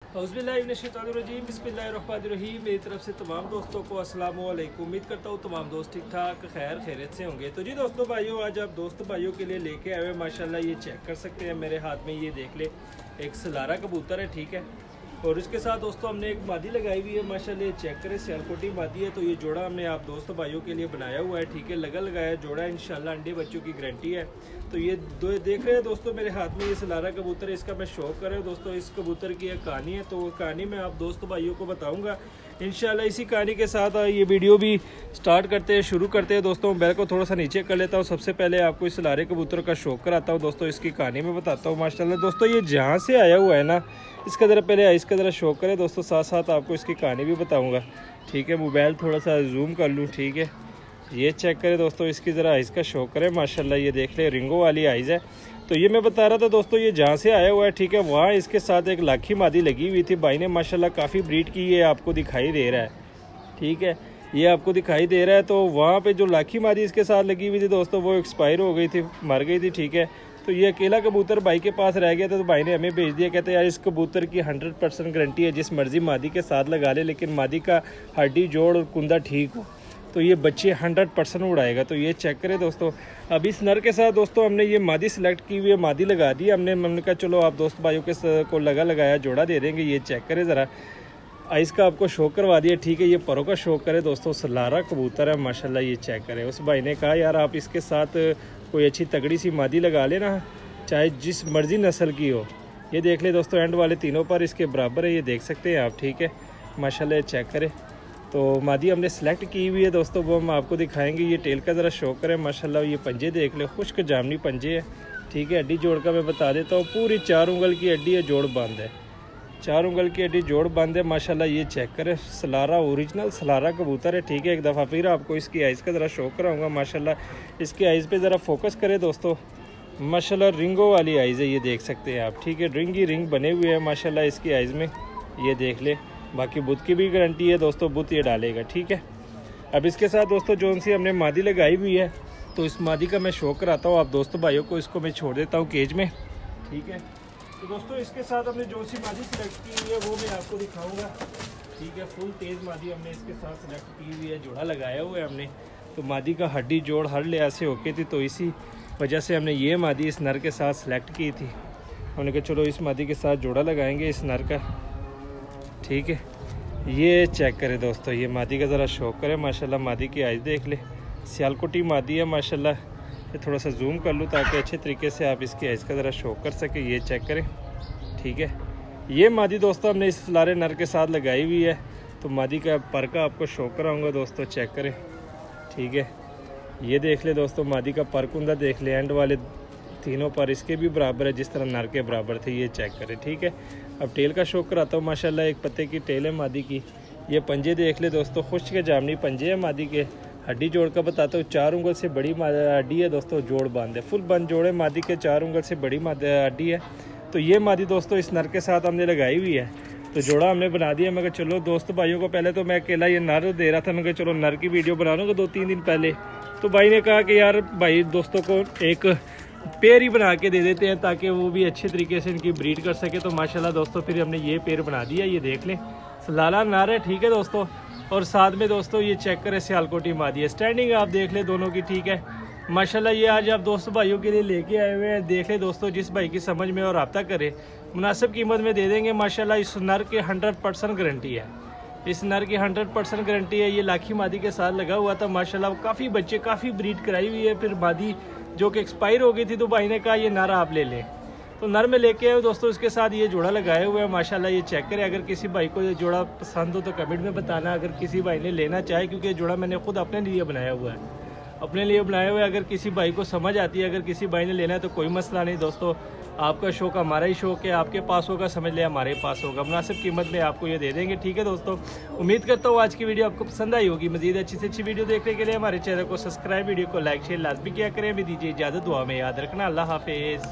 औज़ुबिल्लाहिमिनश्शैतानिर्रजीम बिस्मिल्लाहिर्रहमानिर्रहीम। मेरी तरफ से तमाम दोस्तों को अस्सलाम वालेकुम। उम्मीद करता हूँ तमाम दोस्त ठीक ठाक खैर खैरियत से होंगे। तो जी दोस्तों भाइयों, आज आप दोस्त भाइयों के लिए लेके आए हुए माशाल्लाह ये चेक कर सकते हैं मेरे हाथ में, ये देख ले एक सलारा कबूतर है, ठीक है। और इसके साथ दोस्तों हमने एक मादी लगाई हुई है माशाल्लाह, ये चेक करें सियालकोटी मादी है। तो ये जोड़ा हमने आप दोस्त भाइयों के लिए बनाया हुआ है, ठीक है, लगा लगाया जोड़ा है, इंशाल्लाह अंडे बच्चों की गारंटी है। तो ये दो देख रहे हैं दोस्तों मेरे हाथ में ये सलारा कबूतर है, इसका मैं शौक कर रहा हूँ दोस्तों। इस कबूतर की एक कहानी है, तो वो कहानी मैं आप दोस्त भाइयों को बताऊँगा इंशाल्लाह। इसी कहानी के साथ ये वीडियो भी स्टार्ट करते हैं, शुरू करते हैं दोस्तों। बैल को थोड़ा सा नीचे कर लेता हूँ। सबसे पहले आपको इस सलारे कबूतर का शौक कराता हूँ दोस्तों, इसकी कहानी में बताता हूँ माशाल्लाह। दोस्तों ये जहाँ से आया हुआ है ना, इसका ज़रा पहले इसका ज़रा शौक करें दोस्तों, साथ साथ आपको इसकी कहानी भी बताऊँगा, ठीक है। मोबाइल थोड़ा सा जूम कर लूँ, ठीक है। ये चेक करें दोस्तों, इसकी ज़रा आइज़ का शौक करें माशाल्लाह। ये देख ले रिंगो वाली आइज़ है। तो ये मैं बता रहा था दोस्तों, ये जहाँ से आया हुआ है, ठीक है, वहाँ इसके साथ एक लाखी मादी लगी हुई थी। भाई ने माशाल्लाह काफ़ी ब्रीड की, ये आपको दिखाई दे रहा है, ठीक है, ये आपको दिखाई दे रहा है। तो वहाँ पे जो लाखी मादी इसके साथ लगी हुई थी दोस्तों, वो एक्सपायर हो गई थी, मर गई थी, ठीक है। तो ये अकेला कबूतर भाई के पास रह गया था, तो भाई ने हमें भेज दिया, कहते हैं यार इस कबूतर की 100% गारंटी है, जिस मर्जी मादी के साथ लगा ले, लेकिन मादी का हड्डी जोड़ और कुंदा ठीक हो तो ये बच्चे 100% उड़ाएगा। तो ये चेक करें दोस्तों। अब इस नर के साथ दोस्तों हमने ये मादी सिलेक्ट की हुई है, मादी लगा दी हमने कहा चलो आप दोस्त भाइयों के को लगाया जोड़ा दे देंगे। ये चेक करें ज़रा, आइस का आपको शौक करवा दिया, ठीक है। ये परों का शौक करे दोस्तों, सलारा कबूतर है माशाल्लाह। ये चेक करें। उस भाई ने कहा यार आप इसके साथ कोई अच्छी तगड़ी सी मादी लगा लेना, चाहे जिस मर्जी नस्ल की हो। ये देख ले दोस्तों, एंड वाले तीनों पर इसके बराबर है, ये देख सकते हैं आप, ठीक है माशाल्लाह। चेक करें। तो मादी हमने सेलेक्ट की हुई है दोस्तों, वो हम आपको दिखाएंगे। ये टेल का ज़रा शौक करें माशाल्लाह। ये पंजे देख ले, खुश्क जामनी पंजे है, ठीक है। हड्डी जोड़ का मैं बता देता हूँ, पूरी 4 उंगल की हड्डी है, जोड़ बंद है, 4 उंगल की हड्डी जोड़ बंद है माशाल्लाह। ये चेक करें, सलारा ओरिजिनल सलारा कबूतर है, ठीक है। एक दफ़ा फिर आपको इसकी आइज़ का ज़रा शौक कराऊंगा माशाल्लाह। इसकी आइज़ पे ज़रा फोकस करें दोस्तों माशाल्लाह। रिंगो वाली आइज़ है, ये देख सकते हैं आप, ठीक है। रिंग ही रिंग बने हुए हैं माशाल्लाह इसकी आइज़ में, ये देख ले। बाकी बुत की भी गारंटी है दोस्तों, बुत ये डालेगा, ठीक है। अब इसके साथ दोस्तों जोन सी हमने मादी लगाई हुई है, तो इस मादी का मैं शौक कराता हूँ आप दोस्त भाइयों को। इसको मैं छोड़ देता हूँ केज में, ठीक है। तो दोस्तों इसके साथ हमने जो सी मादी सिलेक्ट की हुई है वो मैं आपको दिखाऊंगा, ठीक है। फुल तेज़ मादी हमने इसके साथ सिलेक्ट की हुई है, जोड़ा लगाया हुआ है हमने। तो मादी का हड्डी जोड़ हर लिहाज से होके थी, तो इसी वजह से हमने ये मादी इस नर के साथ सिलेक्ट की थी। हमने कहा चलो इस मादी के साथ जोड़ा लगाएंगे इस नर का, ठीक है। ये चेक करें दोस्तों, ये मादी का ज़रा शौक करें माशाल्लाह। मादी की आइज़ देख ले, सियालकोटी मादी है माशाल्लाह। ये थोड़ा सा जूम कर लूँ ताकि अच्छे तरीके से आप इसकी आइज़ का ज़रा शौक कर सके। ये चेक करें, ठीक है। ये मादी दोस्तों हमने इस लारे नर के साथ लगाई हुई है। तो मादी का पर का आपको शौक कराऊँगा दोस्तों, चेक करें, ठीक है। ये देख ले दोस्तों, मादी का पर कुंदा देख ले, एंड वाले तीनों पर इसके भी बराबर है जिस तरह नर के बराबर थे। ये चेक करें, ठीक है। अब टेल का शौक कराता हूँ माशाल्लाह। एक पत्ते की टेल है मादी की। ये पंजे देख ले दोस्तों, खुश्क के जामनी पंजे है मादी के। हड्डी जोड़ का बताता हूँ, 4 उंगल से बड़ी हड्डी है दोस्तों, जोड़ बंद है, फुल बंद जोड़ है मादी के, 4 उंगल से बड़ी हड्डी है। तो ये मादी दोस्तों इस नर के साथ हमने लगाई हुई है, तो जोड़ा हमने बना दिया। मैं कहा चलो दोस्त भाइयों को, पहले तो मैं अकेला ये नर दे रहा था, मैं कहा चलो नर की वीडियो बना लूँगा 2-3 दिन पहले। तो भाई ने कहा कि यार भाई दोस्तों को एक पेड़ ही बना के दे देते हैं ताकि वो भी अच्छे तरीके से इनकी ब्रीड कर सके। तो माशाल्लाह दोस्तों फिर हमने ये पेड़ बना दिया, ये देख लें, सलाला नर है, ठीक है दोस्तों। और साथ में दोस्तों ये चेक करें, सियालकोटी मादी है, स्टैंडिंग आप देख ले दोनों की, ठीक है माशाल्लाह। ये आज आप दोस्त भाइयों के लिए लेके आए हुए हैं। देख ले दोस्तों, जिस भाई की समझ में और रब्ता करे मुनासिब कीमत में दे देंगे माशाल्लाह। इस नर की 100% गारंटी है, इस नर की 100% गारंटी है। ये लाखी मादी के साथ लगा हुआ था माशाल्लाह, काफ़ी बच्चे काफ़ी ब्रीड कराई हुई है। फिर मादी जो कि एक्सपायर हो गई थी, तो भाई ने कहा ये नर आप ले लें, तो नर में लेके आए दोस्तों। इसके साथ ये जोड़ा लगाए हुए हैं माशाल्लाह। ये चेक करें, अगर किसी भाई को ये जोड़ा पसंद हो तो कमेंट में बताना, अगर किसी भाई ने लेना चाहे, क्योंकि ये जोड़ा मैंने खुद अपने लिए बनाया हुआ है, अपने लिए बनाया हुआ है। अगर किसी भाई को समझ आती है, अगर किसी भाई ने लेना है तो कोई मसला नहीं दोस्तों। आपका शौक हमारा ही शौक है, आपके पास होगा समझ ले हमारे पास होगा, मुनासिब कीमत में आपको ये दे देंगे, ठीक है दोस्तों। उम्मीद करता हूँ आज की वीडियो आपको पसंद आई होगी। मजीद अच्छी से अच्छी वीडियो देखने के लिए हमारे चैनल को सब्सक्राइब, वीडियो को लाइक शेयर लाजमी किया करें। भी दीजिए इजाज़त, दुआ में याद रखना। अल्लाह हाफिज़।